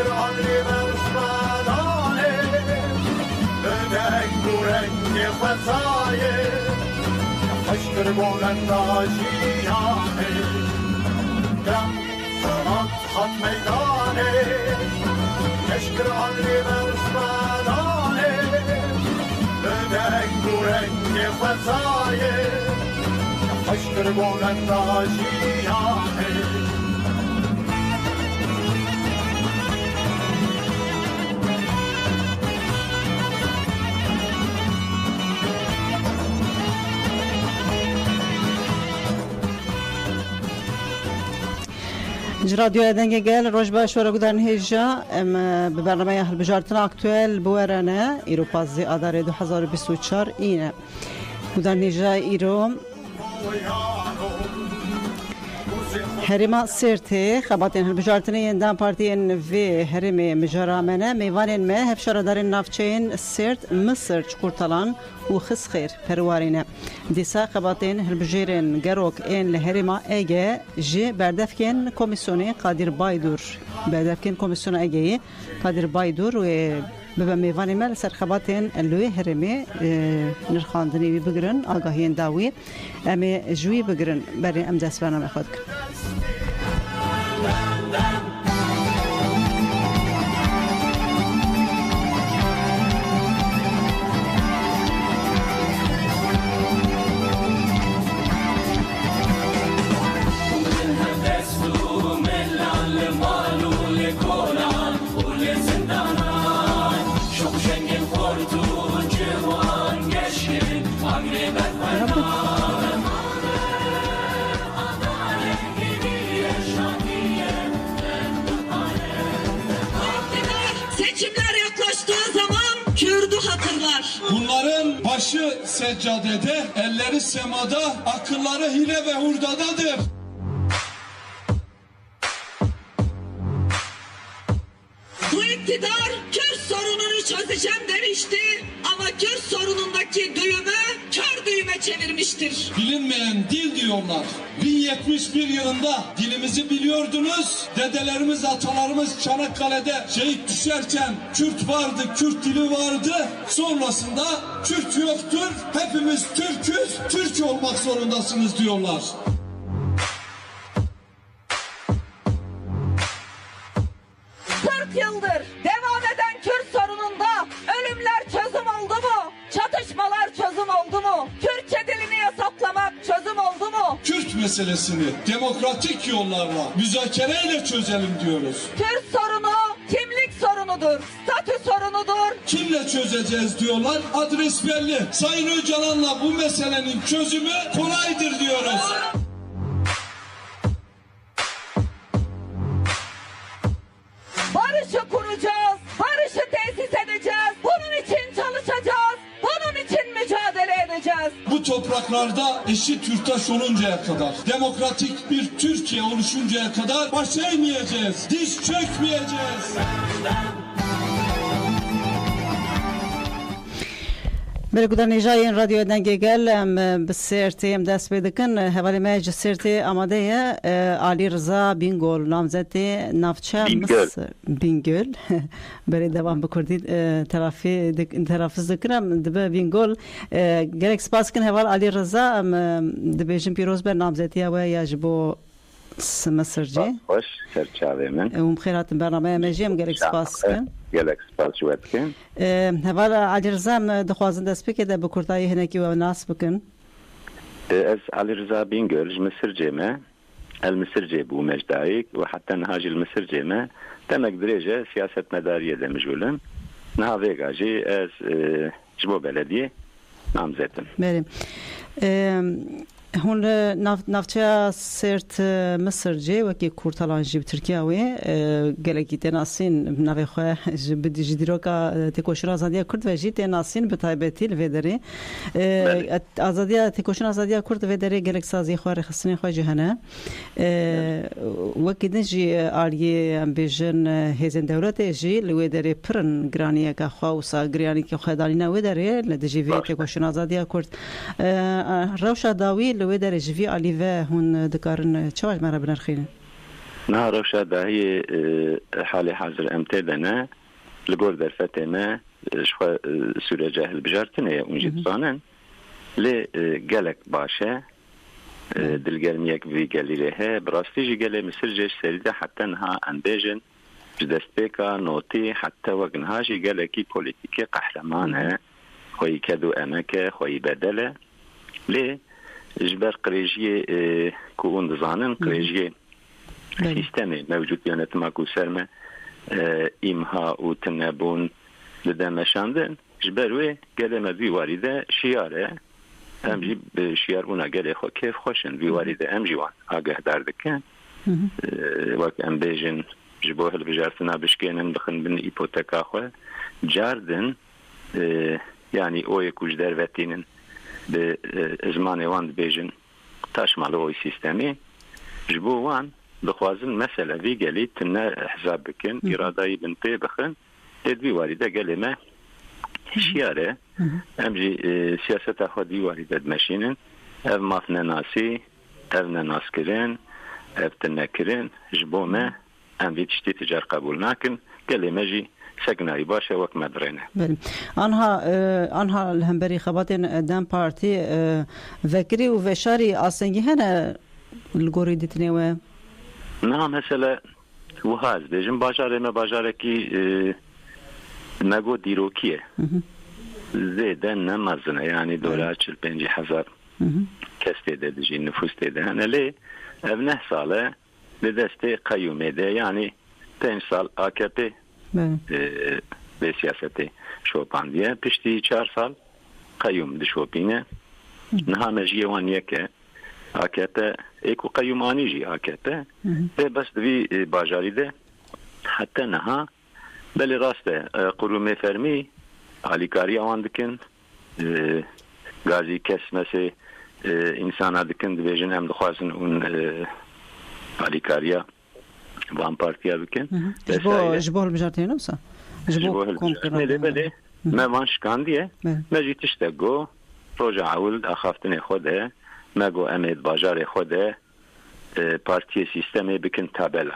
Eşkır alli versmadane Ödek bu rengi fesaye Eşkır bolenda jiyane Gram sanat hat meydane Eşkır alli versmadane Ödek bu rengi fesaye Eşkır bolenda jiyane رادیو ادنگ گل روز باش ورا گذارن هجا به برنامه اهل بجارتنا اکتوال بورانه ایرو پازی آذار 2024 اینه گذارن هجا ایرو هرما سرته خباتن هل بجارتنا یندان پارتین و هرم مجرامنه میوانن ما هفشار دارن نافچین سرت مصر چکورتالان و خس خیر پروارینه دیسا خباتن هل بجیرن گروک این لهرما اگه جی بردفکن کمیسیون قادر بایدور بردفکن کمیسیون اگه قادر بایدور و به میوان مال سر خباتن لوی هرمی نرخاندنی بگرن آگاهی داوی اما جوی بگرن برای ام دستوانه میخواد Bunların başı seccadede, elleri semada, akılları hile ve hurdadadır. Bu iktidar Kürt sorununu çözeceğim demişti ama Kürt sorunundaki düğümü kör düğüme çevirmiştir. Bilinmeyen dil diyorlar. 1071 yılında dilimizi biliyordunuz. Dedelerimiz, atalarımız Çanakkale'de şehit düşerken Kürt vardı, Kürt dili vardı. Sonrasında Kürt yoktur, hepimiz Türk'üz, Türk olmak zorundasınız diyorlar. Yıldır devam eden Kürt sorununda ölümler çözüm oldu mu? Çatışmalar çözüm oldu mu? Kürtçe dilini yasaklamak çözüm oldu mu? Kürt meselesini demokratik yollarla, müzakereyle çözelim diyoruz. Kürt sorunu kimlik sorunudur, statü sorunudur. Kimle çözeceğiz diyorlar, adres belli. Sayın Öcalan'la bu meselenin çözümü kolaydır diyoruz. Barışı kuracağız, barışı tesis edeceğiz. Bunun için çalışacağız, bunun için mücadele edeceğiz. Bu topraklarda eşit yurttaş oluncaya kadar, demokratik bir Türkiye oluşuncaya kadar baş eğmeyeceğiz, diş çökmeyeceğiz. برگودار نیجای رادیو دنگی گل بسیرتی ام دست بیدکن حوالی ماج سیرتی آماده علی رضا بینگول نامزدی نافچه مصر بینگول برای دوام بکردی تلفظ دکنم دبه بینگول گرک سپاس کن حوال علی رضا دبیجم پیروز بر نامزدی و یجبو مصر جی خوش سرچاوه من خیرات برنامه مجیم گرک سپاس کن گلک سپاس شوید کن هوال علی رضا دخوازن دست بکه ده بکردای هنکی و ناس بکن از علی رضا بینگول مصر جیمه المصر جيبو مجدايك وحتى نهاج المصر جيمه تمك درجة سياسة مدارية ده مجولن نهاويك اجي از جبو بلدية نامزتن بریم هون نافچه سرت مصر جي وكي كورتالان جي بتركيا وي گلگی تناسين ناوي خو بدي جديروكا تكوشن ازاديا كرد و جي تناسين بتايبتي الفدري ازاديا تكوشن ازاديا كرد ودري گلگ سازي خو رخصني خو جهنه وكي جي اري امبيجن هيزن دولت جي لودري پرن گرانيه کا خوسا گراني کی خدالينا ودري لدجي في تكوشن ازاديا كرد روشا داوي لو در جوی علیوه هون دکارن چوال مرا بنرخین نهارشا داهی حال حاضر امتدنه لگور در فتمه شخوا سوره جهل بجارتنه اونجی بزانن لی گلک باشه دلگرمیک وی گلیره براستی جی گلی مصر جیش سریده حتی نها انبیجن جدست بیکا نوتی حتی وگنها جی گلکی پولیتیکی قهرمانه خوی کدو امکه خوی بدله لی جبر قریجی که اون دزانن قریجی سیستمی موجود یانتما کو سرمه ایمها و تنبون لدمشاندن جبروی گله مدوی واریده شیاره امجی شیار اونا گله خو کیف خوشن وی واریده امجی وان آگه دردکن وقت ام بیجن جبوه البجارتنا بشکینن بخن بن ایپوتکا خو جاردن yani oy kujdar vetinin de zmanê wan dibêjin taşmalı oy sistemî ji bo wan dixwazin mesela vî gelî tune hesab bikin îradayî bin pê bixin tê vî warî de gelê me hişyare em jî siyaseta xwe dî warî de dimeşînin ev maf nenasî ev nenaskirin ev tinekirin ji bo me em vî tiştî ticar qebûl nakin gelê me jî سكناي باشا وك مدرينه انها الهمبري خباتين دام بارتي فكري وفشاري اصنجي هنا الجوريدتني و نعم مثلا وهاز بيجن باجار ما باجاركي نگو ديروكيه زيدن نمازنا يعني دولار 50,000 كستي دجي نفوس ده انا ليه ابنه صاله لدسته قيومه ده يعني 5 سال AKP به سیاستی شوپاندیه پشتی 4 سال قیوم دی شوپینه نها مجیه وانیه که AKP ایکو قیومانی جی AKP بس دوی باجاری ده حتی نها بلی راسته قروم فرمی علیکاری آوان دکن گازی کسمسی انسان دکن دویجن هم دخوازن اون علیکاریا وان پارتیا بکن جبوه البجارتين نفسه جبوه البجارتين ما وانش كانديه ما جيتش تقو رجع اول اخافتني خوده ما جو امید باجار خوده پارتی سیستمی بکن تابلا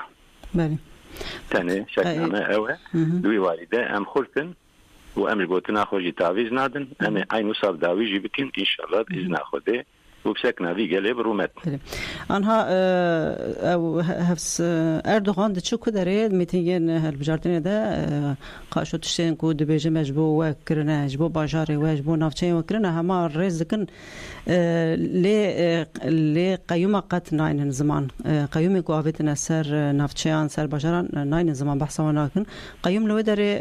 بله تاني شكلنا اوه دوی والده ام خلتن و ام جبوتنا خوجي تعويز نادن ام عين صاب داويجي بكن ان شاء الله باذن خوده وبسكنا في قلب رومت انها او هفس اردوغان دچو كدري ميتين هالبجارتين ده قاشو تشتين كود بيجي مجبو وكرنا جبو باجاري واجبو نافچين وكرنا هما رزقن لي قيوم قت ناين زمان قيوم قواتنا سر نافچيان سر باجاران ناين زمان بحثا وناكن قيوم لو دري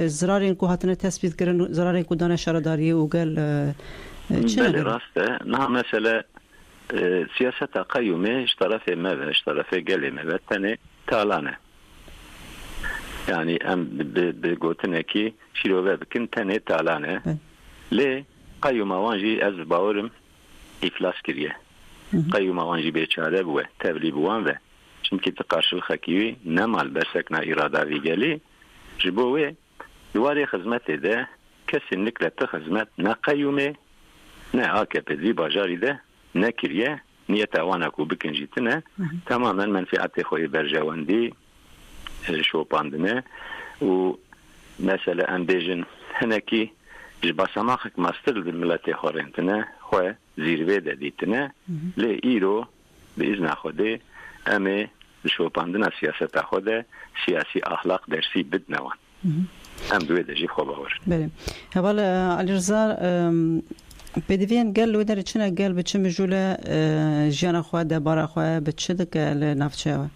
زرارين كو هاتنا تثبيت كرن زرارين كو دانا شرداري وقال بله راسته نه مثلا سیاست قیومه اشترافه ماذا اشترافه قلی ماذا تاني تالانه يعني ام بقوتنا كي شيروه بكن تاني تالانه ليه قیوم وانجي از باورم افلاس کریه قیوم وانجي بیچاره بوه تبلی بوان و چونکی تقارش الخکیوی نمال برسکنا اراده وی گلی جبوه دواری خدمت ده کسی نکلت خدمت نه قیومه نه AKP دی باجاری ده نکریه نیت آوانا کو بکنجیتنه تماما منفعت خوی برجواندی شوپاندنه و مثلا انبیجن هنکی جباسماخک ماستر الملت خورنتنه خواه زیروه ده دیتنه لی ایرو به ازن خوده امه شوپاندنه سیاست خوده سیاسی اخلاق درسی بدنوان هم دوی ده جی خوب آور بله هوال علی رزا بدوین گل و در چنه گل به چه مجوله جیان خواه دبار خواه به چه دکه نفچه و؟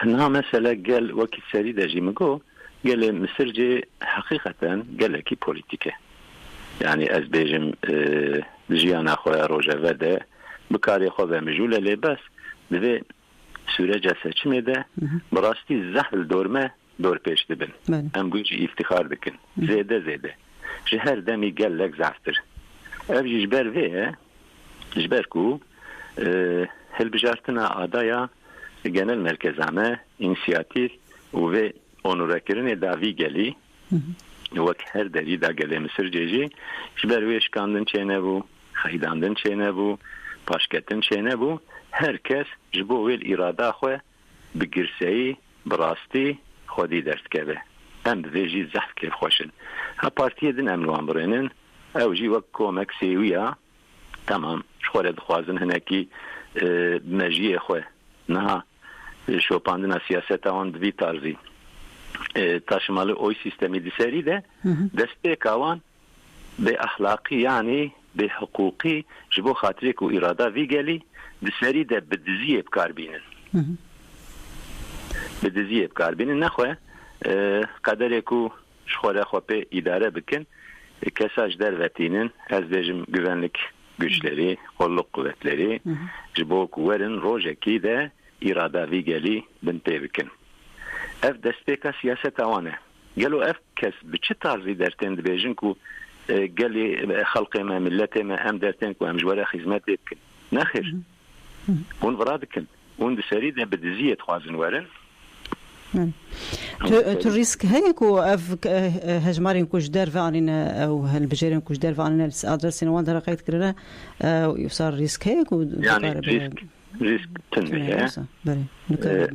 نه مثلا گل وکی سری دجی مگو گل مصر جه حقیقتا گل اکی پولیتیکه یعنی از بیجم جیان خواه روژه وده بکاری خواه به مجوله لی بس دوی سوره جسه چه میده براستی زهل دورمه دور پیش دبن هم گویی افتخار بکن زیده جه هر دمی گل لک زفتر ev jber ve jber ku helbijartına adaya genel merkezame inisiyatif ve onurakirine davi geli vak her deri da gele Mısır ceji jber ve şkandın çene bu haydandın çene bu başketin çene bu herkes jbo vel irada xwe بگرسایی براستی خودی درست که به ام بویجی زحف که خوشن ها پارتیه دن امروان برینن او جی وک کومک سیویا تمام شخوره دخوازن هنکی مجیه خواه نه شوپاندن سیاست آن دوی تارزی تشمال اوی سیستمی دیسری ده دسته کاوان به اخلاقی یعنی به حقوقی جبو خاطری کو اراده ویگلی دیسری ده بدزیه بکار بینن بدزیه بکار بینن نخواه قدر کو شخوره خواه به اداره بکن کساج dervetinin ez bejim güvenlik güçleri, kolluk kuvvetleri jibo kuverin rojeki de irada vigeli bin tevikin. Ev desteka siyaset avane. Gelo ev kes biçi tarzı derten dibejin ku geli halkı me millete me em derten ku em jwara hizmet etkin. Naxir. Un vradikin. Un diseri de bediziyet xwazin werin. تو ریسک هایی که اف هجمارین کش در وانینا او هالبجارین کش در وانینا آدرسین وان در قید کرده یوسار ریسک هایی که یعنی ریسک تنمیه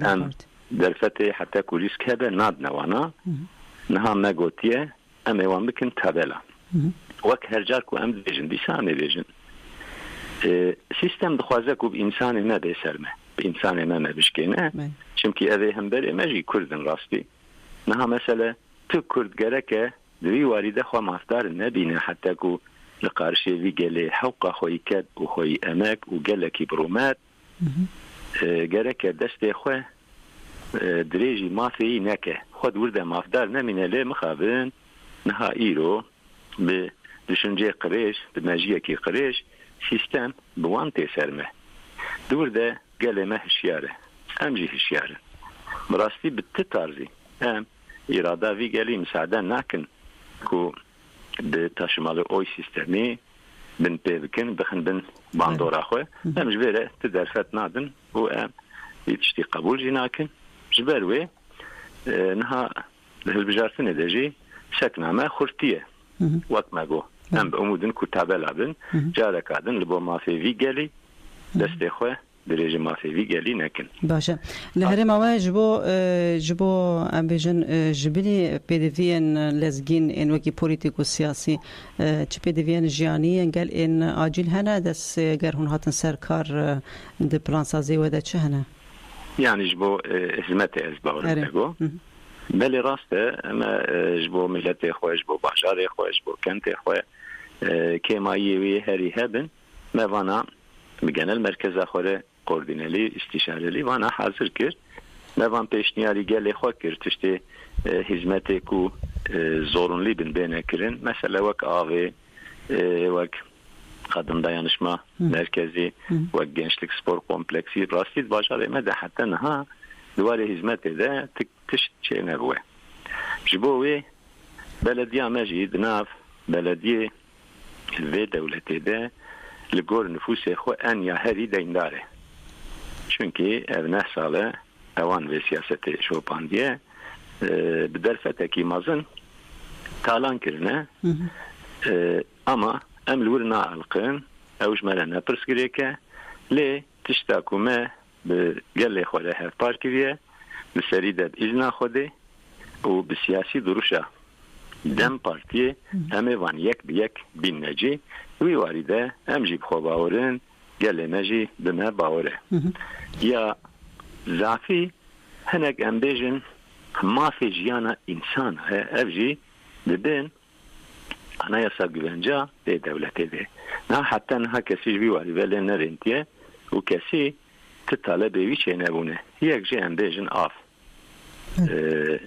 ام در فتح حتی که ریسک هبه ناد نوانا نها مگوتیه ام ایوان بکن تابلا وک هرجار که ام بیجن دیسانه بیجن سیستم دخوازه که بإنسان ما بيسرمه بإنسان ما بشكينه چونكي اوه هم بر امجي كردن راستي نها مثلا تو كرد گركه دوی وارده خوا مافدار نبینه حتی که لقارشي وی گله حوقا خوی کد و خوی امک و گلکی برومات گركه دست خوا دريجي مافي نكه خود ورده مافدار نمینه لی مخابن نها ایرو به düşünce قريش بمجيكي قريش سيستم بوان تسرمه دورده قال ما هشياره امجي هشياره براستي بالتتارزي ام اراده في قالي مساعده ناكن كو بتشمال اوي سيستمي بن بيبكن بخن بن باندورا خو ام جبيره تدرفت نادن و ام يتشتي قبول جيناكن جبروي نها البجارتن دجي سكنه ما خرتيه وقت ما جو ام بأمودن كتابه لابن جارك عدن لبو ما في في قالي دسته خواه درجه ما في في قالي نكن باشا لهرم اوه جبو ام بيجن جبلي بيدفين لزگين ان وكي بوليتيكو سياسي چه بيدفين جياني انقل ان آجيل هنا دس گر هون هاتن سرکار ده پلان سازي وده چه هنا يعني جبو هزمت ازباور نگو بله راسته اما جبو ملت خواه جبو بحجار خواه جبو كنت خواه كمايوي هري هبن ما وانا بگن المرکز خوره کوردینلی استشارلی وانا حاضر کرد ما وان پیشنیاری گلی خواه کرد تشتی هزمتی کو زورونلی بین بینه کرن مثلا وک آوه وک قدم dayanışma merkezi وک gençlik spor kompleksi راستید باشاره مده حتی نها دوار هزمتی ده تشت چه نبوه جبوه بلدیه مجید ناف بلدیه الوی دولتی ده لگور نفوس خو ان یا هری دینداره چونکی نه ساله اوان و سیاست شوپاندیه بدرفته کی مازن تالان کرنه اما ام لورنا القن اوش مالنا پرسگریکه لی تشتاکومه بگل خوده هف پارکیویه بسریده بإذن خوده و بسیاسی دروشه دم پارتیه همه وان یک بیک بین نجی وی واریده هم جیب خو باورن گله مجی بما باوره یا زعفی هنگ ام بیجن ما في جیانا انسان افجی ببین انا یسا گوینجا ده دولته ده نه حتی نه کسی جوی واریده لنرینتیه و کسی تطالب وی چه نبونه یک جی ام بیجن آف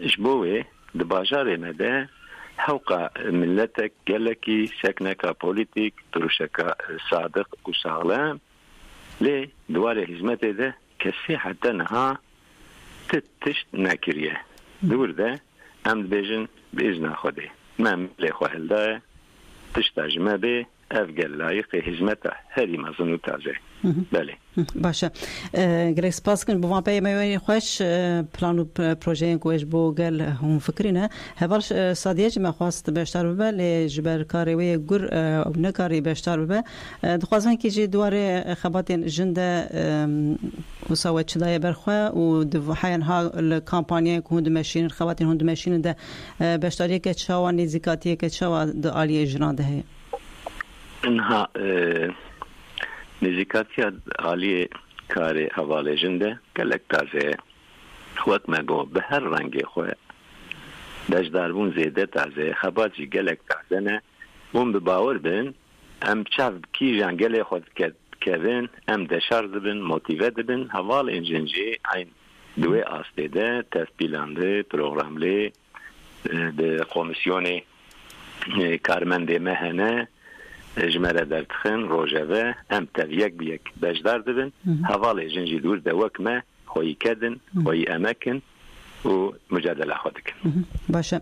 جبوه دباجاره مده حوقا ملتك قالكي سكنك بوليتيك تروشك صادق وسالم لي دوار هزمته ده كسي حتى نها تتشت ناكريه دور ده ام بيجن بإذن خده ما ملي خوهل ده تشتاجمه به افقل لايق هزمته هري مزنو تازه بله باشه گریس پاسکن بوان پی میوانی خوش پلانو پروژه کوش بو گل هم فکرینه هولش صادیج ما خواست بیشتر ببه لی جبر کاری وی گر او نکاری بیشتر ببه دخوازن کی جی دواره خباتین جنده وسوت شداية برخوة ودفحين ها الكامبانيا كهند ماشين الخواتين هند ماشين ده باشتارية كتشاوة نزيكاتية كتشاوة ده آلية جران ده هي إنها نزيكاتية آلية كاري حوالي جنده كالك تازه وقت ما قو بهر رنگی خواه داشدار بون زیده تازه خباتی گلک تازه نه بون بباور بین ام چاو کی جان گله خود کبین ام دشار دبن موتیوه دبن حوال انجنجی این دوی آستیده تسپیلانده پروگراملی ده کمیسیون کارمنده مهنه جمره درتخن روژوه ام تاویک بیک داشدار دبن حوال انجنجی دور دوک ما خوی کدن خوی امکن و مجادله خودک باشه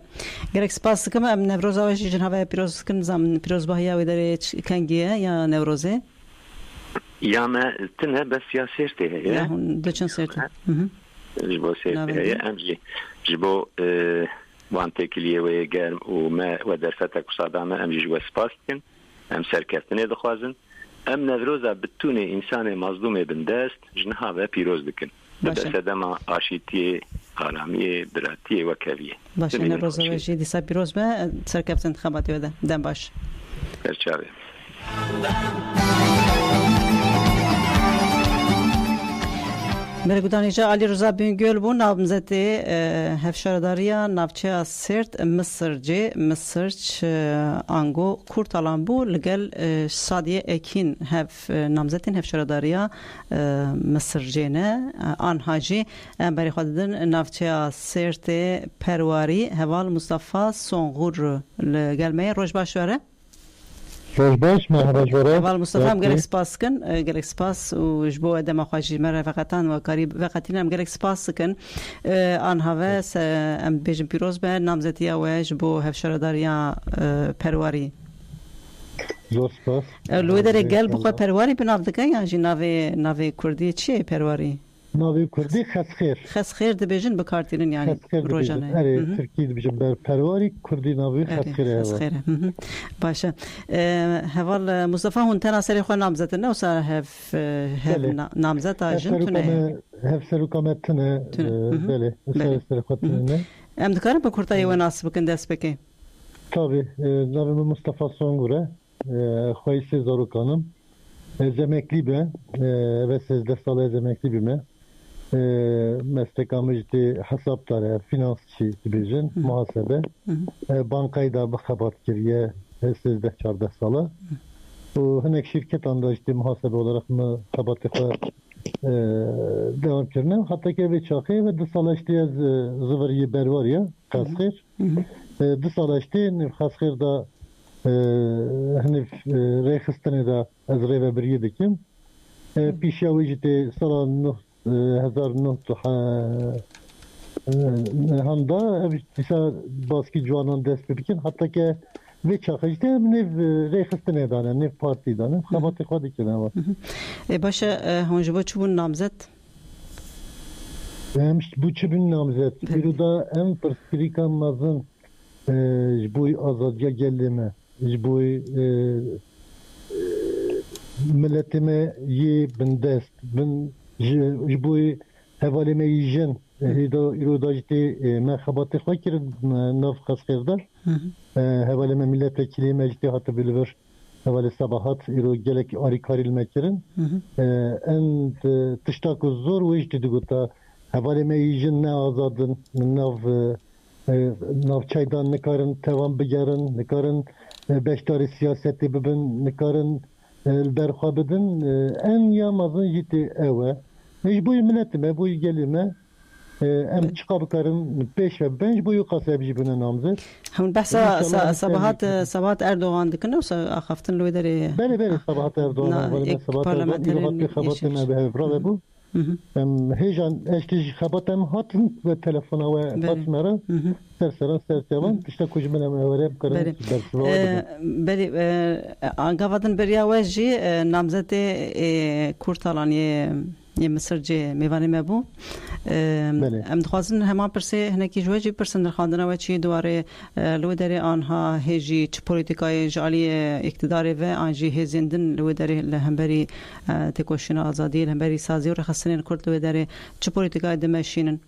گرک سپاس کم ام نوروز آوشی جنابه پیروز کن زم پیروز باهیا و داره کنگیه یا نوروزه یا ما تنه بس یا سرته یا هون دچن سرته جبو سرته ام جبو وان تکلیه و گرم و ما و درسته کسادامه ام جبو سپاس کن ام سرکستنه دخوازن ام نوروزا بتونه انسان مظلوم بندست جنها و پیروز بکن بس دما آشیتی آرامی براتی و کویه باشه نوروز وجی دیسا پیروز به سرکفت انتخاباتی وده دم باش برچاوه برگودانیجا علی رضا بینگل بو نامزد هفشارداریا نافچه سرت مصرچ آنگو کورتالان بو لگل سادیه اکین نامزدین هفشارداریا مصرجینه آنهاجی برای خوددن نافچه سرت پرواری هوال مصطفی سونغور لگل می روش باشواره روز باش مرحبا جوره اول مصطفی هم گلک سپاس کن گلک سپاس و جبو ادم خواهی مره فقطان و کاری وقتی هم گلک سپاس کن آنها و ام بیشم پیروز به نامزدی و جبو هفشارداریا پرواری زور سپاس لوی داره گل بخواه پرواری بناف دکن یا جی ناوی کردی چیه پرواری؟ ناوی کردی خسخیر ده بیشن بکارتیرن یعنی روزانه اره ترکی ده بیشن بر پرواری کردی ناوی خسخیره باشه هوال مصطفی هون تنها سری خواه نامزد نه و سر هف نامزد آجن تونه هف سروکامت تونه بله سر خواه تونه ام دکارم با کرتایی و ناس بکن دست بکی tabi navim Mustafa Songure خواهی سزارو kanım zemekli be ve sezde salı zemekli bime meslekamıcı hesapları finansçı dibijin muhasebe bankayı da bakhabat kiriye sezde çarda salı bu henek şirket anda işte muhasebe olarak mı kabatı devam kirne hatta ki ve çakı ve dışala işte zıvırı bervar ya kasır dışala işte kasır da hani rehistane da az reve bir yedikim pişavıcı salan 1900 handa disa baski juanan dest bikin hatta ki ve çakıcı ne rehistane da ne parti da ne kabatı kadı ki ne var başa honcuba çubun namzet bu çubun namzet bir da en perspektifan mazın bu azadya gelme bu milletime yi bindest bin bu hevalime yijin irodajti merhabatı fakir naf kaskırda hevalime milletvekili meclisi hatı bilver hevali sabahat iro gelek ari karil mekirin en tıştak zor ve işte digota hevalime yijin ne azadın nav çaydan nikarın tevan bigerin nikarın beştari siyaseti bibin nikarın berxwa bidin en yamazın jiti eve bu milletime bu gelime em çıkabıkarın 5 ve 5 bu yuqasabji bine namzet هم بحثا صباحات اردوغان دکن و اخفتن لوی داره بله صباحات اردوغان ولی صباحات اردوغان که خبرتم به برای بو هیجان اشتیج خبرتم هاتن و تلفن و هاتمره سرسران işte kujmene mevreb karın beli angavadın bir yavaşçı namzete kurtalaniye مصر جه میوانی مبو ام دخوازن همان پرسه هنکی جوجی پرسن در خواندن و چی دواره لو داره آنها هجی چه پولیتیکای جالی اقتداری و آنجی هزیندن لو داره لهمبری تکوشن آزادی لهمبری سازی و رخصتین کرد لو داره چه پولیتیکای دمشینن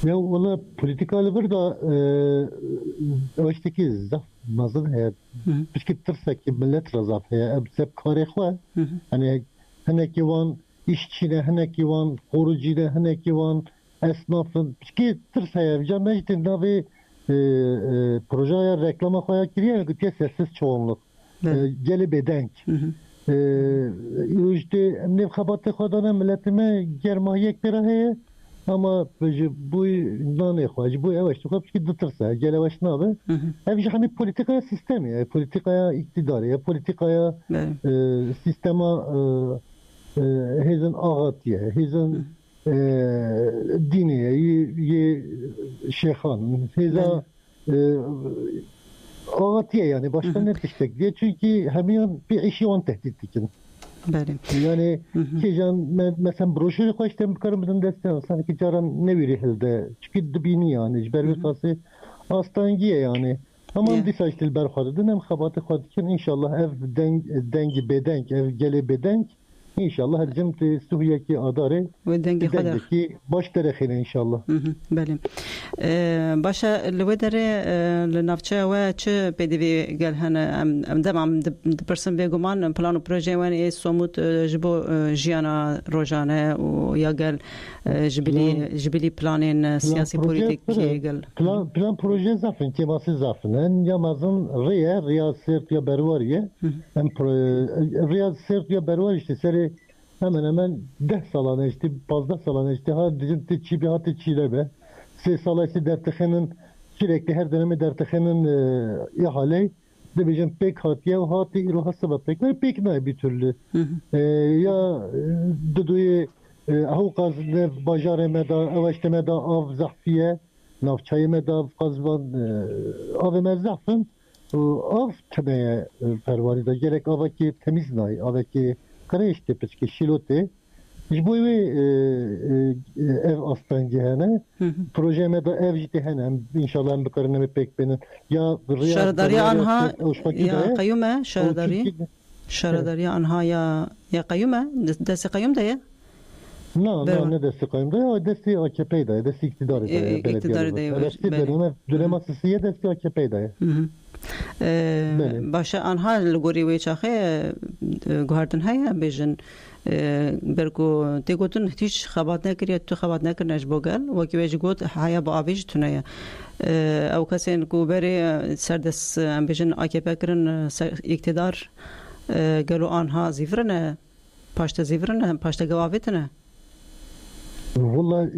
Ya valla politikalı bir da öşteki zaf mazın he. Peki tırsak ki millet razaf he. Hep karıklar. Hani ki van işçine, hani ki van korucuyla, hani ki van esnafın. Peki tırsak he. Cemecitin navi projeye reklama koya kiriyor. Ki sessiz çoğunluk. Geli bedenk. İşte ne kabahatı kadar milletime germahiyek bir he. Ama bu ne yapacak? Bu yavaş çok bir dıtırsa, gelevaş ne abi? Hem hani politikaya sistemi, politikaya iktidarı, ya politikaya sistema hizin ağatiye, hizin diniye, ye şeyhan, hizin ağatiye yani başka ne diyecek diye çünkü hemen bir işi on tehdit dikin. Yani ki can mesela broşürü koştum karımdan destek sanki caran ne biri hilde çünkü dibini yani jber kası astangiye yani ama disajtil berxadı nem xabatı xadikin inşallah ev dengi bedenk ev gele bedenk inşallah her cemti Suriye'ki adarı ve dengi xadar ki baş terexine inşallah. Bale. Başa lwedere لنافچه و چه بدوی گل هنه ام دم عم درسن بگمان پلان و پروژه وان ای سوموت جبو جیانا روزانه و یا گل جبلی پلانین سیاسی پولیتیک گل plan proje zafın teması zafın en yamazın riyasert ya berwariye hem riyasert ya berwar işte seri hemen 10 salana işte 15 salana işte ha dizin tiçi bir hatı çilebe salası dertixinin sürekli her dönemi dertixinin ihale de bizim pek hatiye hati iruha sabık pek ne bir türlü ya duduyu avukaz ne bacaremeda avaştemeda av zahfiye navçayemeda kazvan av mezafın av temeye pervarida gerek avaki temiz nay avaki karıştı peki şilote bu ev astangi hene projeme de ev jiti hene inşallah bir karına pek benim ya şaradari anha ya qayyume şaradari anha ya qayyume desi qayyum da ya ne desi qayyum da ya desi AKP'de ya desi iktidarı da belediye dönem asisiye desi AKP'de ya başa anha lgori ve çaxe guhardın haya bejin برکو تیگوتن هیچ خبرت نکرید تو خبرت نکردنش بگل و کی وجه گوت حیا با آویج تونه او کسی کو بری سردس امبیشن AKP کرن اقتدار گلو آنها زیفرنه پاشت زیفرنه پاشت گواویتنه Valla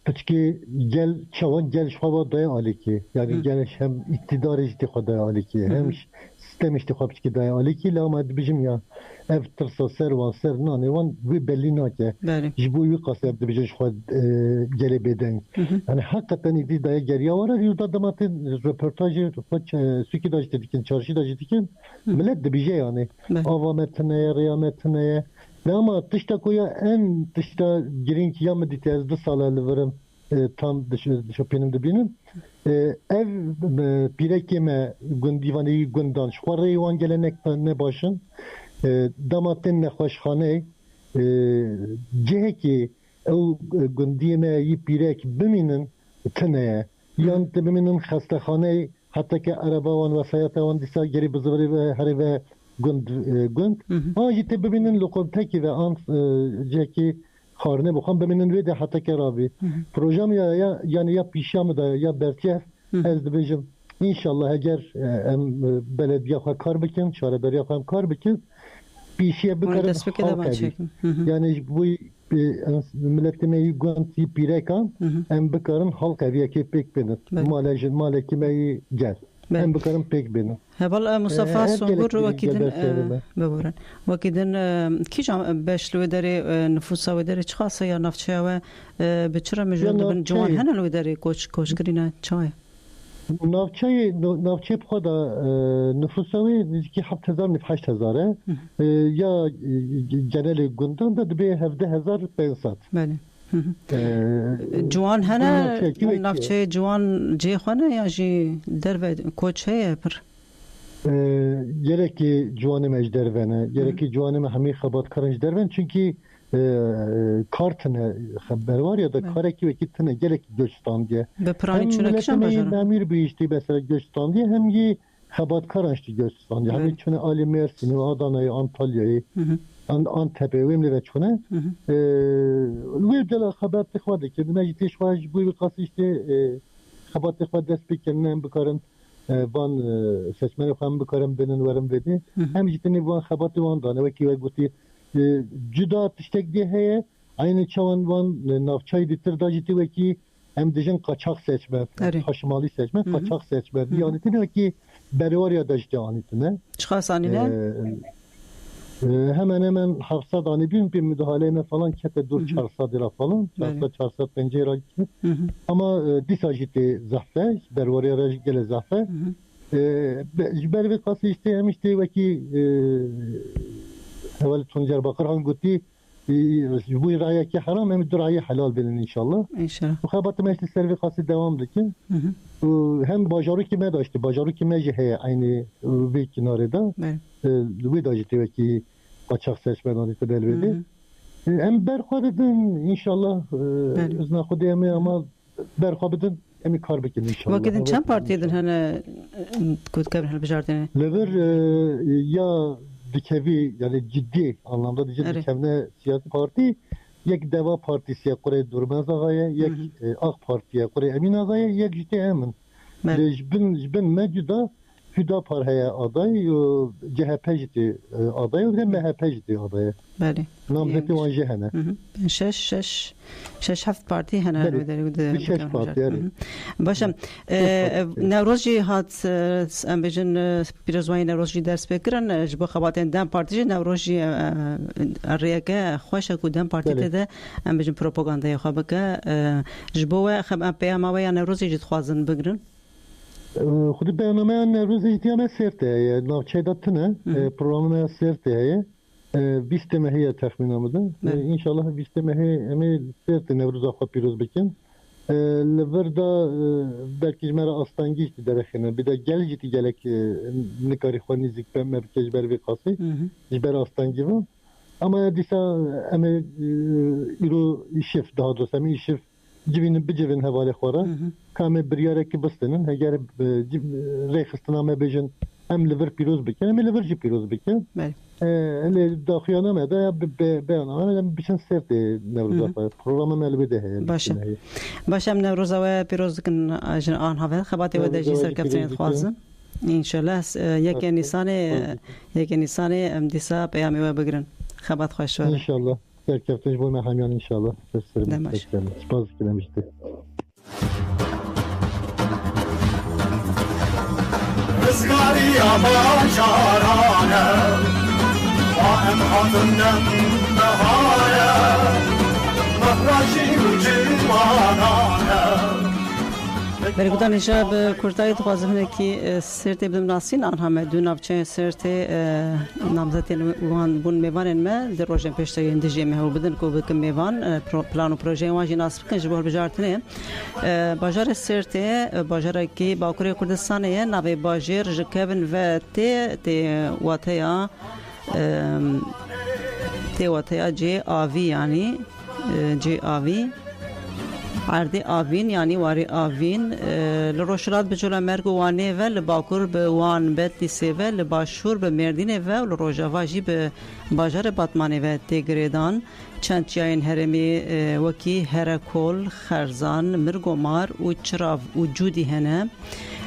peki gel çavan gel şava daya aliki yani gel hem iktidar istihada daya aliki hem sistem istihada peki daya aliki ama bizim ya ev tırsa servan sernane van ve belli nake jibu yu kasab de bizim şu gele beden yani hakikaten iktidaya geriye var yurda damatın röportajı sükidaj dedikin çarşıda dedikin millet de bize yani avametine riyametine ama dışta koya en dışta girin ki ya meditezde salalı varım tam dışa benim de benim ev pirekeme gündivani gündan şuarı yuvan gelenek ne başın damatın ne hoşhane ceheki o gündime yi pirek biminin tıneye yan biminin hastahane hatta ki arabavan vasayata van disa geri bızıvri ve hari ve gund ama ciddi biminin lokantaki ve an ceki harne bukan biminin ve de hatta ki rabi projem ya yani ya pişamı da ya bertiyef ez de bizim inşallah eğer belediye kar bikin çaredar yapam kar bikin bir şeye bakarım yani bu milletime gönti pirekan en bakarım halk eviye ki pek benim malekimeyi gel en bakarım pek benim هبل مصطفى صنبور وكيدن ببورن وكيدن كي جام باش لو داري نفوسا وداري خاصه يا نفچا و بچرا مجرد بن جوان هنا لو داري کوچ كرينا چاي نافچه بخدا نفوساوی نزدیکی 7000 نفر 8000 یا جنرال گندان دا دبی 17500 بله جوان هنه نافچه جوان جی خانه یا جی در کوچه پر gerekli civanım ejdervene, gerekli civanım hemi xabat karınç derven çünkü kartına haber var ya da kareki ve kitine gerekli göçtan diye. Hem milletime emir bir işte mesela göçtan diye hem ki xabat karınç göçtan diye. Hem çünkü Ali Mersin'i, Adana'yı, Antalya'yı, Antep'i, Vemli ve çünkü ve de xabat tıkvadı ki meclis var bu bir kası işte xabat tıkvadı despeklerine bakarın. Van seçmeni falan bakarım benim varım dedi. Hem ciddi van xabatı van da ne ki ve guti cüda tiştek diye heye aynı çavan van navçay ditir da ciddi ve ki hem diyeceksin kaçak seçme, taşımalı seçme, kaçak seçme. Yani ne ki beri var ya da işte anitine. Çıkarsanine? Hemen hafsa da bir müdahaleme falan kete dur çarsa dira falan. Çarsa pencere gitmiş. Ama disa ciddi zafer. Beri var ya da gele zafer. Beri ve kası işte hem işte ve ki evvel Tuncer Bakır Han guti bu raya ki haram hem duraya halal bilin inşallah. İnşallah. Bu xabat meclisler ve kası devamlı ki hem bajarı kime de işte bajarı kime heye aynı bir kenarda. Bu da ciddi ve ki kaçak seçmen adeti belirli. Hem berkabedin inşallah özne kudiyemi ama berkabedin emi karbekin inşallah. Vakidin çem partiyedin hani kudkabin halbijardini? Lever ya dikevi yani ciddi anlamda diyeceğim dikevne siyasi parti yek Deva Partisi'ye Kore Durmaz Ağa'ya yek AK Parti'ye Kore Emin Ağa'ya yek ciddi emin. Ben mevcuda Hüdapar'ya aday, CHP ciddi aday ve MHP ciddi aday. Beli. Namzeti van cehene. Şeş haft parti hene. Şeş parti yani. Başım, Nevrozji hat ambejin pirazvayı Nevrozji ders bekiren, jbo xabaten dem partici Nevrozji ariyake xoşa ku dem partide de ambejin propagandaya xabaka jbo ve xab peyama ve Nevrozji jit xwazin bigirin. خود برنامه نوروز ایتیام سرته نوچه‌داتنه پروگرام سرته 20 مهیه تخمینامده انشالله 20 مهیه امی سرته نوروز آخر پیروز بکن لوردا belki mera astangiç derexine bir de gelciti gelek nikari xwani zikpem merkez bervi qasi jiber astangi bu ama disa eme iro şef daha doğrusu emi şef civin hevale xwara kame biryareki bistinin eğer rexistiname bejin hem liver piroz bikin hem liver ji piroz bikin ele daxiyana da ya beyaname biçin serti nevroza programı melbide he başam nevroza ve piroz dikin ajin an have xabati ve deji serkeftin xwazin inşallah yeke nisane em disa peyami ve bigirin xabat xoş ve inşallah serkeftin bu mehamyan inşallah seslerim spas kilemişti Rızgari amacarane Vahem hatından nehaya Mahraşi ucivanane برگودان شب کورتای خوازم کی سرت بدم ناسین آنها مدون نافچه سرت نامزدی وان بون میوانن ما در روزن پیشتای اندیجی مهول بدن کو بکم میوان پلان و پروژه واجی ناس بکن جبر بجارتنه باجار سرت باجار کی باکوری کردستانه ناوی باجر جکبن و تی واتیا جی آوی یعنی جی آوی عرض آوین یعنی واری آوین لروشلات بجولا مرگ وانه و لباکور به وان بتی سیو لباشور به مردینه و لروجاواجی به باجار باتمانه و تگریدان چند چیاین هرمی وکی هرکول خرزان مرگومار و چراو و جودی هنه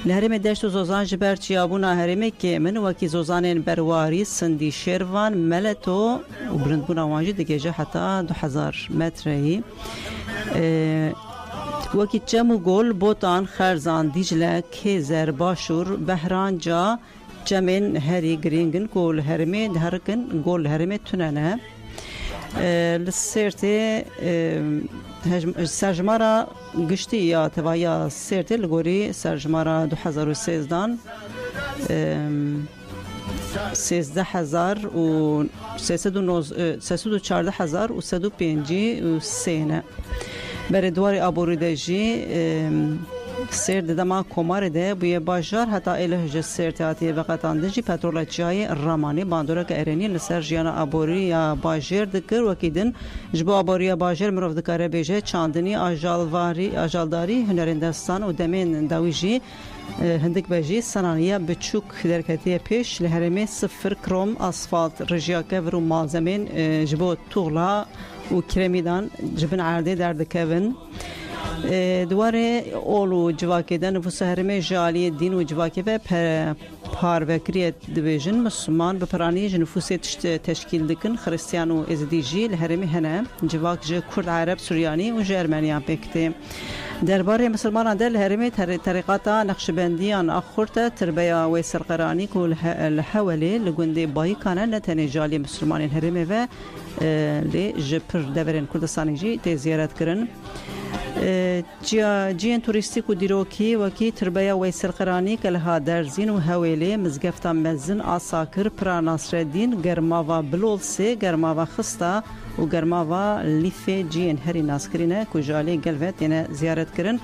لهرم دشت و زوزان جبر چیابونا هرمی که من وکی زوزانین برواری سندی شیروان ملتو و برندبونا وانجی دیگه حتی 2000 متری وکی چمو گل بوتان خرزان دیجله کیزر باشور بهرانجا چمن هری گرینگن گل هرمی دهرکن گل هرمی تننه لسرته سرجمارا گشتی یا توایا سرت لگوری سرجمارا 2013 13,314,105 بردوار آبوری دجی سر دما کمار ده بوی باجار حتی الهج سرتاتی وقتان دجی پترولچای رامانی باندورا که ایرانی لسر جیانا آبوری یا باجر دکر وکیدن جبو آبوری باجر مروف دکاره بیجه چاندنی آجالداری هنرندستان و دمین داویجی هندک بجی صنایع بچوک درکتی پیش لهرمی صفر کروم اسفالت رژیاکه و مالزمین جبو توغلا و کرمیدان جبن عرضه در دکون دواره اولو جواکیدن نفوس هرمی جالی دین و جواکی و پاروکریت دیویژن مسلمان بپرانی نفوس تشکیل دکن خریستیان و ازدیجی لهرمی هنه جواک جه کرد عرب سوریانی و جه ارمنیان بکتی درباره مسلمان در لهرمی طریقات نقشبندیان آخورت تربیه و سرقرانی که الحوالی لگنده بایی کانه نتنی جالی مسلمان هرمی و لی جپر دورین کردستانی جی تی زیارت کرن جیان توریستیک و دیروکی وکی تربیه و سرقرانی که لها درزین و حویلی مزگفتا مزن آساکر پرا ناصرالدین گرماوا بلولسی گرماوا خستا و گرماوا لیف جیان هری ناسکرینه کجالی گلوت یعنی زیارت کرن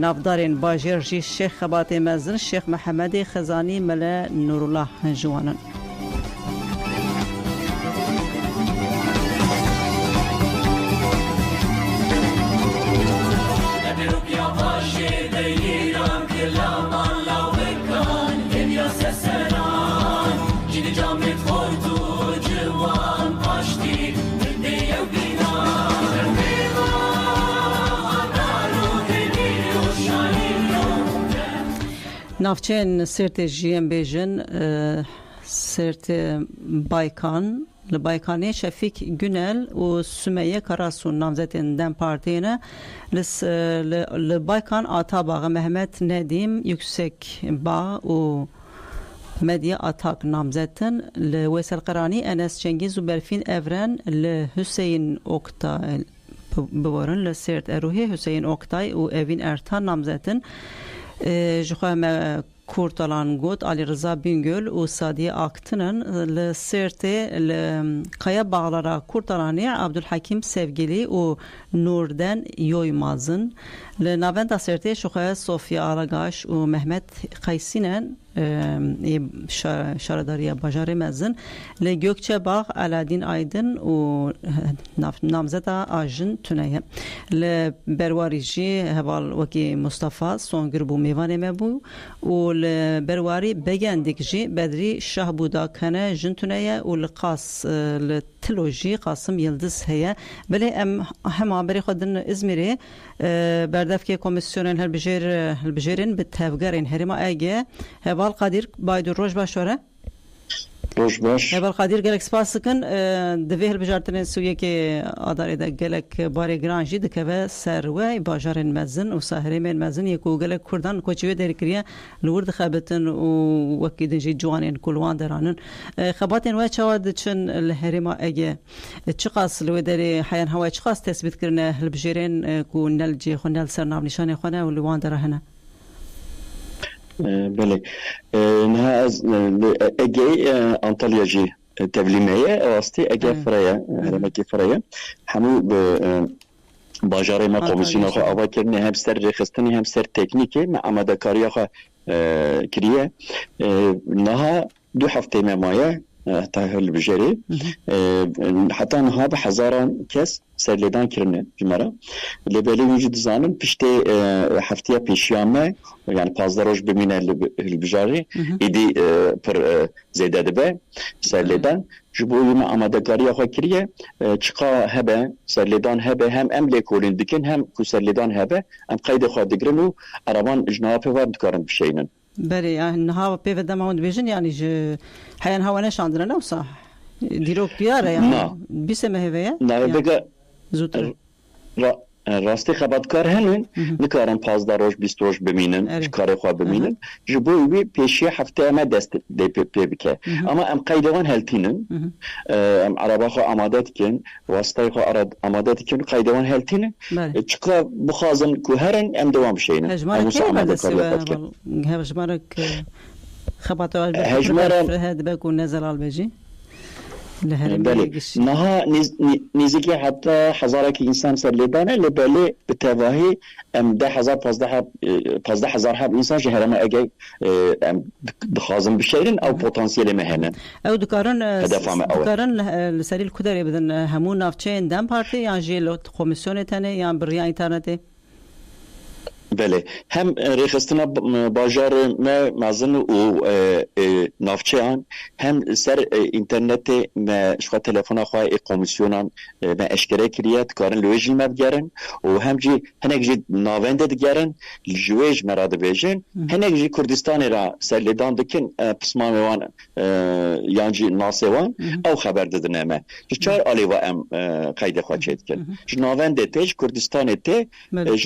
نافدارین باجر جی شیخ خبات مزن شیخ محمد خزانی ملا نورالله جوانن نافچین سرت جیم بیژن سرت بایکان لبایکانی شفیق گونل و سمیه کراسون نامزدین دم پارتینه لبایکان آتا باغ محمد ندیم yüksek با و مدیا آتاک نامزدن لویسل قرانی انس چنگیز و برفین اورن لحسین اوکتای بورن لسرت اروهی حسین اوکتای و اوین ارتان نامزدن جخواه کورتالان گوت علی رضا بینگل و سادی آکتنن لسرت لقیا باغلارا کورتالانی عبدالحکیم سevgili و نوردن یویمازن لناوند سرت جخواه صوفیا آرگاش و محمد قیسینن شارداری بازار مزن لگوکچه باغ علادین آیدن و نامزد آجن تونیه لبرواریجی هوال وکی مصطفى سونگر بو میوان مبو و لبرواری بگندک جی بدری شاه بودا کنه جن تونیه و لقاس لتلوجی قاسم یلدز هیا بله هم عبری خودن ازمیری بردف که کمیسیونن هلبجیرین به تفگرین هرما اگه هوال قادر باید روش باشوره روش باش هوال قادر گلک سپاس کن دوی هلبجارتن سویه که آداره ده گلک باری گرانجی دکوه سروه باجارن مزن و ساهرین مزن یکو گلک کردان کوچوی داری کریه لورد خبتن و وکی دنجی جوانین کلوان درانن خباتین و چواد چن الهرما اگه چقاس لوی داری حیان هوا چقاس تثبیت کرنه هلبجیرین کو نل جی خو نل سرناو نشانه خونه و لوان درهنه بله نه از اگه انطالیا جی تبلیمه واسطی اگه فرایه هرمکی فرایه همو به باجاره ما کمیسیون خو آوا کردن هم سر رخصتنی هم سر تکنیکی ما آماده کاری خو کریه نه دو هفته مایه تاهل بجری حتی نها به هزاران کس سرلیدان کرنه جمره لبلی وجود زانن پشته هفته پیشیامه یعنی 15 روز بمینه البجاری ایدی پر زیاده دبه سرلیدان جبوی ما آماده کاری خو کریه چقا هبه سرلیدان هبه هم املی کولین دکن هم کو سرلیدان هبه ام قید خو دگرن و عربان جناب وارد کارن بشینن بله يعني هوا بيف دماغ بيجن يعني حيان هوا نش عندنا نو صح ديروك دياره يعني بسمه هواية لا بقى زوتر راستی خبرکار هنن نکارن 15 روز 20 روز بمینن کار خو بمینن جبو وی پیشی هفته ما دست دی پی بکه اما ام قیدوان هلتینن ام عربا خو آماده کن واسطه خو آماده کن قیدوان هلتینن چکا بخازن کو هرن ام دوام بشینن هجمارك خبطوا هجمارك هاد بكون نزل على البيجي نها نزيكي حتى حزارك إنسان سرليدانه لبالي بتواهي ام 10,000 15,000 حب إنسان جهرما أجي دخازن بشيرن أو بوتنسيال مهنن أو دكارن لسري الكدري بدن همون نافچين دم بارتي يعني جيلو كوميسيون تاني يعني بريا انترنتي بله هم ریخستنا بازار ما مازن و نافچهان هم سر اینترنت ما شو تلفن خواهی کمیسیونان ما اشکره کریات کارن لویجل مبگرن و هم جی هنگ جی ناونده دگرن لجویج مراد بیجن هنگ جی کردستان را سر لیدان دکن پسمانوان یانجی ناسوان او خبر دادن ما چهار آلیوا ام قید خواهد چید کن ناونده تیج کردستان تی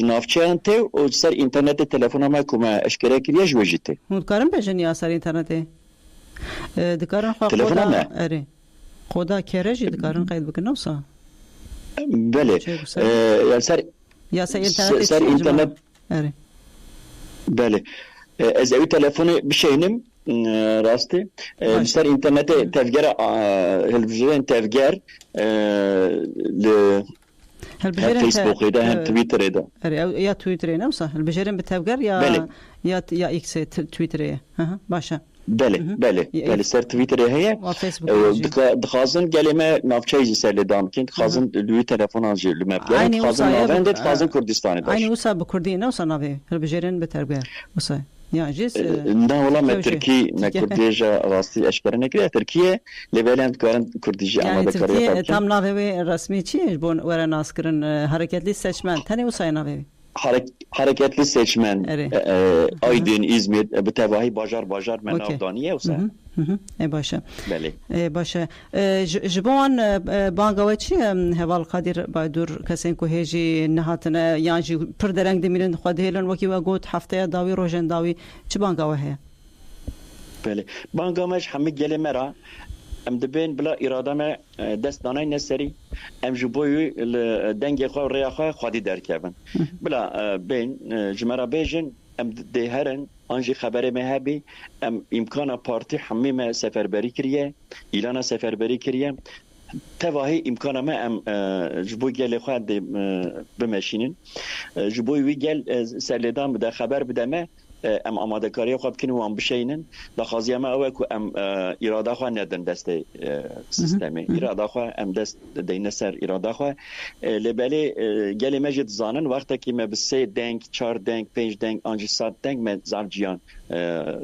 نافچهان تی و سر اینترنت تلفن ما کم اشکره کریه جوجیته. مدکارم بچنی سر اینترنت. دکارن خواهد خدا اره. خدا کیرجی دکارن قید بکنه وسا. بله. یا سر اینترنت. اره. بله. از اوی تلفن بشینم راسته. سر اینترنت تفجر هلوجرین تفجر هم فيسبوك ده هم تويتر ده يا تويتر نفسه البجرين بتفجر يا اكس تويتر باشا بله سر تويتر هي دخازن كلمه نافچه سر لدام كنت خازن لوي تليفون جي لما بيان خازن نافند خازن كردستان داش عيني وسا بكردي نوصا نافي البجرين بتفجر وسا يعني جيس لا والله ما تركي ما كرديجا راستي اشكرنا كده تركيا لبلان كارن كرديجا يعني تركيا تام نافي رسمي چی بون ورا ناسكرن حركتلي seçmen تاني وسا نافي hareketli seçmen Aydın, İzmir بتواهی باجار من نافدانیه وسا باشه بله باشه جبان بانگاوی چی هوال قادر بادور کسین که هجی نهاتنا یعنی پر درنگ دمیرن خود هیلن وکی و گوت هفته داوی روزن داوی چی بانگاوی هه بله بانگامش همه گله مرا ام دبین بلا اراده ما دست دانای نسری ام جبوی دنگ خو ریا خو خودی درکبن بلا بین جمرا بیجن ام دهرن آنجی خبر مهبی ام امکان پارتی همه ما سفربری کریه ایلان سفربری کریه تواهی امکان ما ام جبوی گل خود بمشینن جبوی وی گل سرلدان بده خبر بده ما ام آماده کاری خواب کنیم و ام بشینن دخازی ما اوه که ام اراده خواه ندن دست سیستمی اراده خواه ام دست دین سر اراده خواه لبالی گلی مجد زانن وقتا که ما بسه دنگ 4 دنگ 5 دنگ آنجی 100 دنگ ما زفجیان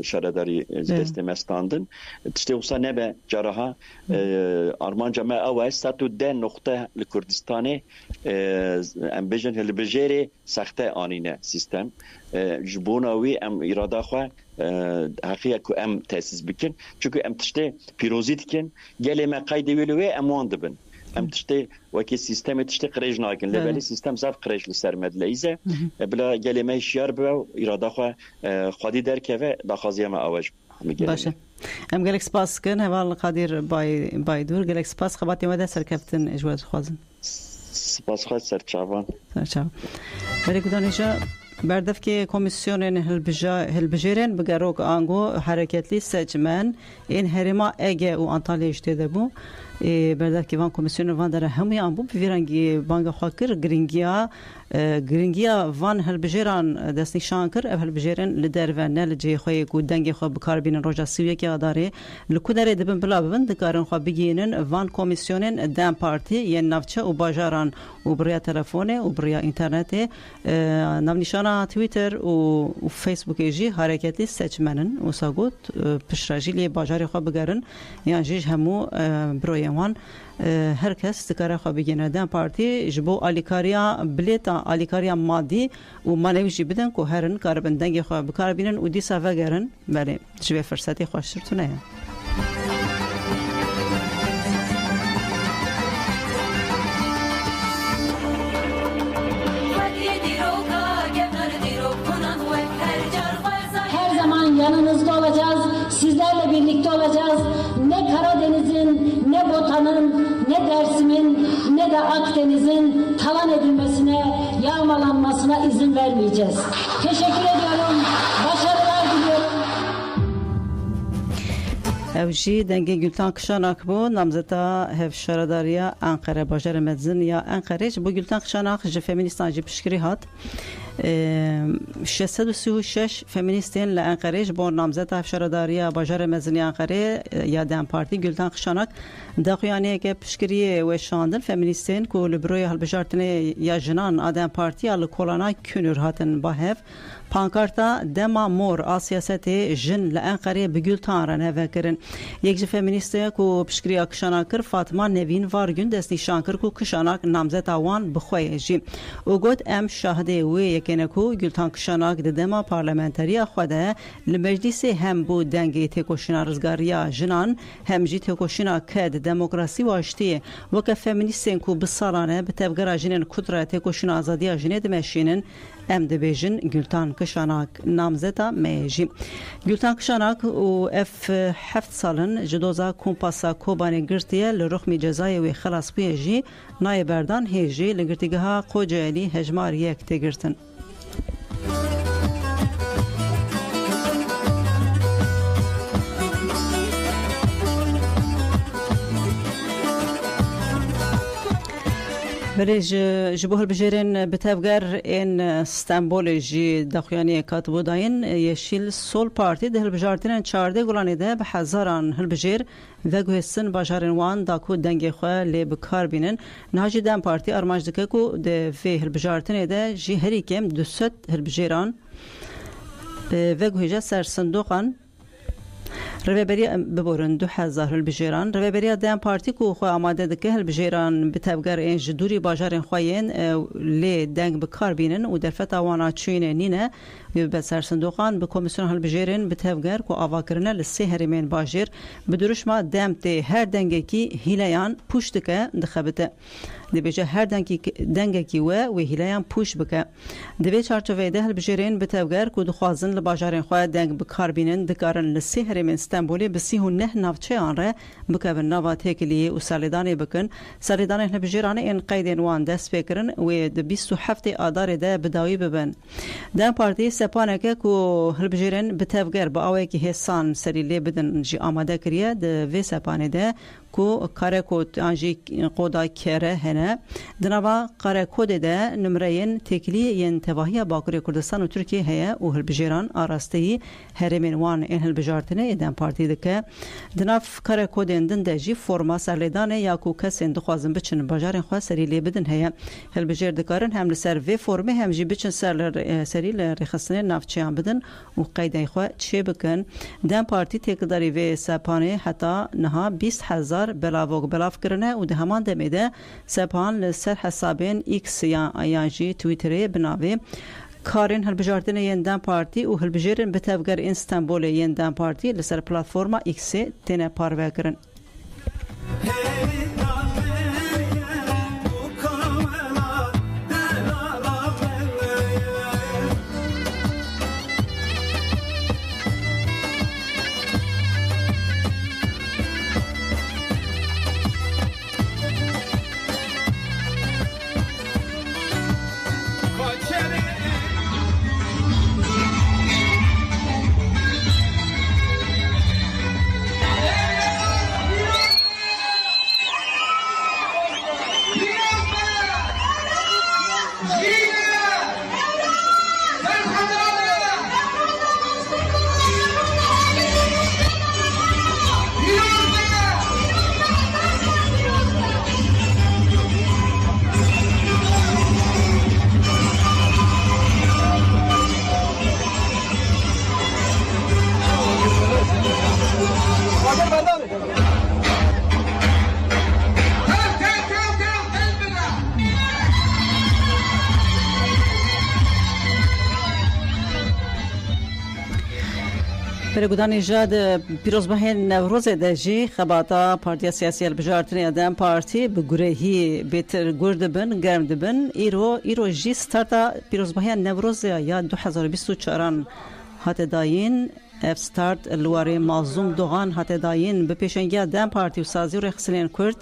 شرداری دست مستاندن تشتی وصا نبه جراها آرمانجا ما اوه 110 نقطه لکردستانه ام بجن هلبجیری سخته آنینه سیستم جبوناوی ام اراده خواه حقیقت که ام تأسیس بکن چون ام تشته پیروزیت کن گلی ما قید ویلوی ام واند بن ام تشته وکی سیستم تشته قریج ناکن لبالی سیستم زف قریج لسرمد لیزه بلا گلی ما شیار با اراده خواه خودی درکه و داخازی ما آواج باشه ام گلک سپاس کن هوال قادر بای دور گلک سپاس خباتی مده سر کپتن اجواز خوازن سپاس خواهد سر چاوان ولی کدانیجا بردف که کمیسیون هلبجیرن بگروک آنگو حرکتلی سجمن این هرما اگه و انطالیا اجتیده بو بردف که وان کمیسیون وان داره همی آن بو بیرنگی بانگ خاکر گرینگیا وان هلبجیران دست نشان کر اف هلبجیرن لدر و نه لجی خوی کو دنگ خو بکار بین روجا سویه که داره لکودره دبن بلا بند کارن خو بگینن وان کمیسیونن دم پارتی ی نفچه و باجاران و بریا تلفن و بریا اینترنت نام نشانه توییتر و فیسبوک جی حرکتی سچمنن و ساگوت پشراجیلی باجاری خو بگرن یان جیج همو برویوان هر کس دکاره خو بگینه دم پارتی جبو الیکاریا بلیتا الیکاریا مادی و مانویجی بدن که هرن کاربن دنگ خو بکار بینن و دیسا وگرن بله جوی فرصتی خوشتونه sizlerle birlikte olacağız. Ne Karadeniz'in, ne Botan'ın, ne Dersim'in, ne de Akdeniz'in talan edilmesine, yağmalanmasına izin vermeyeceğiz. Teşekkür ediyorum. Başarılar diliyorum. Evji denge Gültan Kışanak bu namzeta hevşaradariya Ankara Bajar Medzin ya Ankara bu Gültan Kışanak ji feministan ji pişkiri hat 636 feministin le Ankara bu namzeta hevşaradariya Bajar Medzin ya Ankara ya Dem Parti Gültan Kışanak daxuyaniye ke pişkiriye ve şandın feministin ku li broya halbejartine ya jinan Adem Parti ya li kolana künür hatin bahev pankarta dema mor a siyaseti jin le Ankara bi Gültan ran hevekirin یک فمینیسته کو پشکری کشاnak کر فاطمه نوین وارگون دست نشان کر کو کشاnak نامزد آوان بخوای جی او گفت ام شاهده و یکنه کو گلتان کشاnak ددما پارلمانتری خوده لمجلس هم بو دنگی تکوشنا رزگاریا جنان هم جی تکوشنا کد دموکراسی واشتی و که فمینیستن کو بسالانه به تفگر جنن کدرت تکوشنا آزادی جنید مشینن ام دبیجن گلتان کشاnak نامزدا میجی گلتان کشاnak و اف 7 سالن جدوزا کومپاسا کوبانی گرتیه لرخمی جزای و خلاص بیجی نایبردان هیجی لگرتیگها قوجالی هجمار یک تگرتن بريج جبوه البجيرين بتفجر ان استنبول جي دخياني كاتبو داين يشيل سول بارتي ده البجارتين چارده گولاني ده بحزاران البجير وگوهسن باجارن وان داكو دنگي خواه لي بكار بينن نهاجي دم بارتي ارماج دككو ده في البجارتين ده جي هريكم دوست البجيران وگوهجا سر صندوقان رهبری ببرن 2000 البجیران رهبری دم پارتی کو خو آماده دکه البجیران به تبگر این جدوری باجارن خوین لی دنگ بکار بینن و در فتاوانا چین نینه به سر صندوقان به کمیسیون البجیرن به تبگر کو آواکرنه لسه هرمین باجر به درش ما دم ته هر دنگی کی هیلیان پشت که دخبته دبیجه هر دنگی کی و هیلیان پوش بکه دبی چارچوبه ده البجیرن به تبگر کو دخوازن لباجارن خو دنگ بکار بینن دکارن لسه هرمین استنبولی بسیه نه نافچه آن را بکن نوات هکلی و سالیدانی بکن سالیدانی البجیران این قید وان دست بکرن و د 27 آذر ده بداوی ببن دم پارتی سپانه که کو البجیرن به تفگر با اوی که حسان سریلی بدن جی آماده کریه د وی سپانه ده کو کار کود انجی قودا کره هنه دنوا کار کود ده نمرهین تکلی ین تواهی باکوری کردستان و ترکیه هیا و البجیران آراسته هرمین وان این البجارتنه دم پارتی دکه دناف کار کودن دن دجی فرما سرلیدانه یا کو کسین دخوازن بچن باجارن خوا سریلی بدن هیا البجیر دکارن هم لسر و فرمه هم جی بچن سریل رخصتنه نافچیان بدن و قیدای خوا چه بکن دم پارتی تکداری و سپانه حتی نها 20000 بلاوگ بلاف کرنه و ده همان دمیده سپان لسر حسابین ایکس یا جی تویتری بناوی کارین هلبجارتن یندن پارتی و هلبجیرن به تفگر استنبول یندن پارتی لسر پلاتفورما ایکس تنه پارو کرن برگودانی جاد پیروزبهن نوروز دجی خباتا پارتی سیاسی البجارتنی آدم پارتی بگرهی بیتر گرد بن گرم دبن ایرو جی ستارتا پیروزبهن نوروز یا 2024 هات داین اف ستارت لواری مازوم دوغان هاته داین به پیشنگی دم پارتی و سازی و رخصلین کرد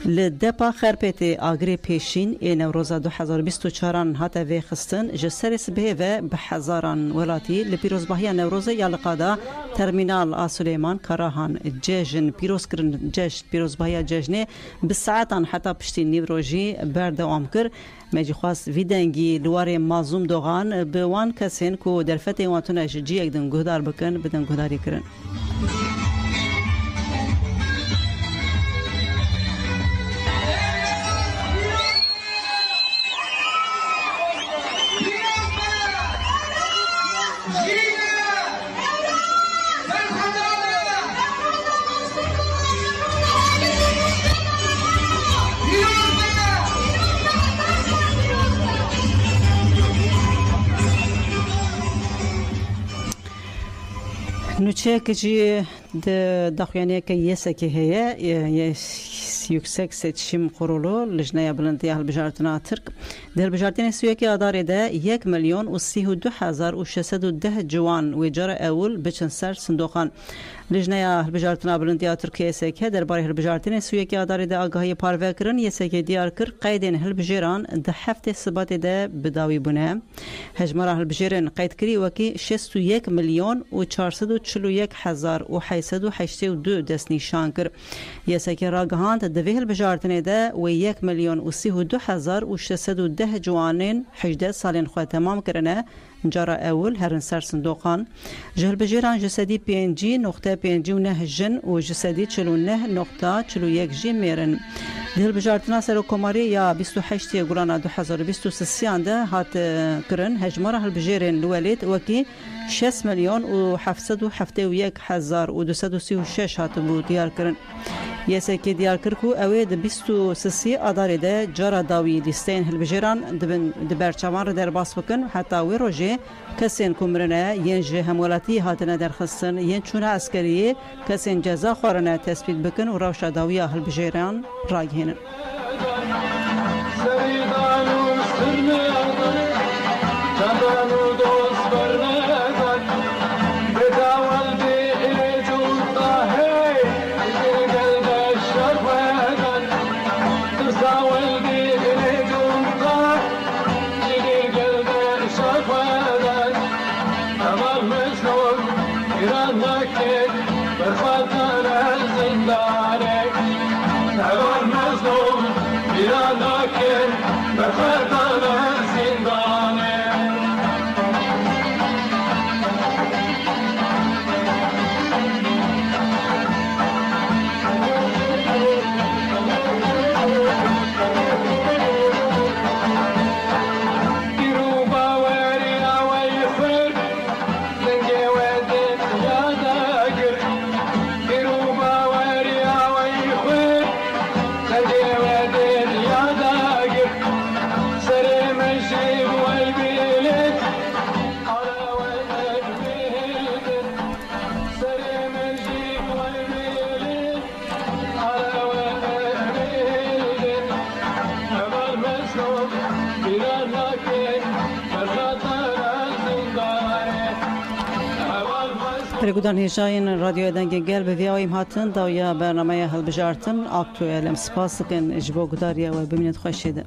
لدپا خرپتی آگری پیشین این روزا 2024 هاته وی خستن جسر سبه و به هزاران ولاتی لپیروزباهی نوروز یالقادا ترمینال آسولیمان کراهان جشن پیروز کرن جشن پیروزباهی جشنه به ساعتان حتی پشتی نیوروژی بردوام کر مجی خواست ویدنگی لوار مازوم دوغان به وان کسین کو درفت وانتون جی اکدن گهدار بکن بدن گهداری کرن نوچه کجی دخوانیه که یسه که هیه yüksek seçim kurulu lejnaya bilindiye hilbijartina Türk hilbijartina Suwiyekî adarê de 1,32,610 ciwan wê cara ewil biçin ser sindoqan lejnaya hilbijartina bilindiya Tirkiye SK derbarê hilbijartina Suwiyekî adarê de agahiyê parve kirin YSK diyar kir qeydên hilbijêran di heftê Sibatê de bi dawî bûne hejmara hilbijêrên qeydkirî wekî 61,441,882 destnîşan kir YSK ragihand divê hilbijartinê de wê 1,32,610 ciwanên 18 salên xwe temam kirine cara ewil herin ser sindoqan ji hilbijêran ji sedî 5.5 jin û ji sedî 49.41 jî mêrin di hilbijartina serokkomarî ya 28 gulana 2023 de hat kirin hejmara hilbijêrên li welêt wekî 6,771,236 hatibû diyar kirin YSK diyar kir ku ew ê di 23 adarê de cara dawî lîsteyên hilbijêran dibin di berçavan re derbas bikin heta wê rojê kesên ku mirine yên ji hemwelatî hatine derxistin yên çûna eskeriyê kesên ceza xwarine tespît bikin û rewşa dawiya hilbijêran ragihînin Pergudan hêjayên radyoya dengê gel bi vî awîm hatin dawiya bernameya hilbijartin aktuel em spas dikin ji bo gudariya we bimînin xweşê de.